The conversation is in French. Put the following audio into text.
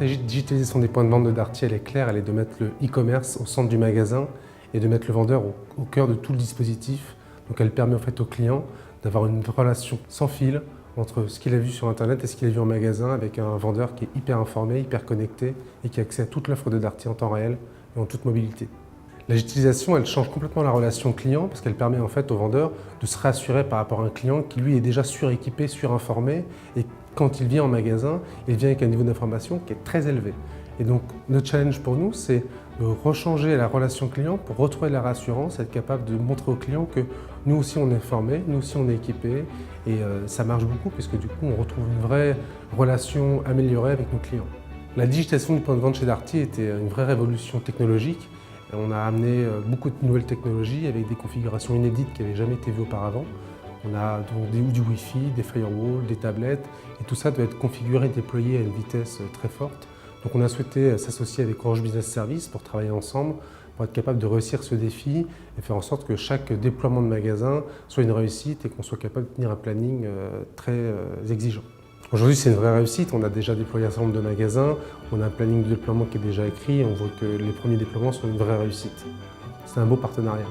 stratégie de digitalisation des points de vente de Darty, elle est claire, elle est de mettre le e-commerce au centre du magasin et de mettre le vendeur au cœur de tout le dispositif. Donc elle permet en fait au client d'avoir une relation sans fil entre ce qu'il a vu sur Internet et ce qu'il a vu en magasin, avec un vendeur qui est hyper informé, hyper connecté et qui a accès à toute l'offre de Darty en temps réel et en toute mobilité. La digitalisation, elle change complètement la relation client parce qu'elle permet en fait au vendeur de se rassurer par rapport à un client qui lui est déjà suréquipé, surinformé, et quand il vient en magasin, il vient avec un niveau d'information qui est très élevé. Et donc notre challenge pour nous, c'est de rechanger la relation client pour retrouver la rassurance, être capable de montrer au client que nous aussi on est formé, nous aussi on est équipé, et ça marche beaucoup puisque du coup on retrouve une vraie relation améliorée avec nos clients. La digitalisation du point de vente chez Darty était une vraie révolution technologique. On a amené beaucoup de nouvelles technologies avec des configurations inédites qui n'avaient jamais été vues auparavant. On a donc du Wi-Fi, des firewalls, des tablettes, et tout ça doit être configuré et déployé à une vitesse très forte. Donc on a souhaité s'associer avec Orange Business Services pour travailler ensemble, pour être capable de réussir ce défi et faire en sorte que chaque déploiement de magasin soit une réussite et qu'on soit capable de tenir un planning très exigeant. Aujourd'hui, c'est une vraie réussite. On a déjà déployé un certain nombre de magasins, on a un planning de déploiement qui est déjà écrit et on voit que les premiers déploiements sont une vraie réussite. C'est un beau partenariat.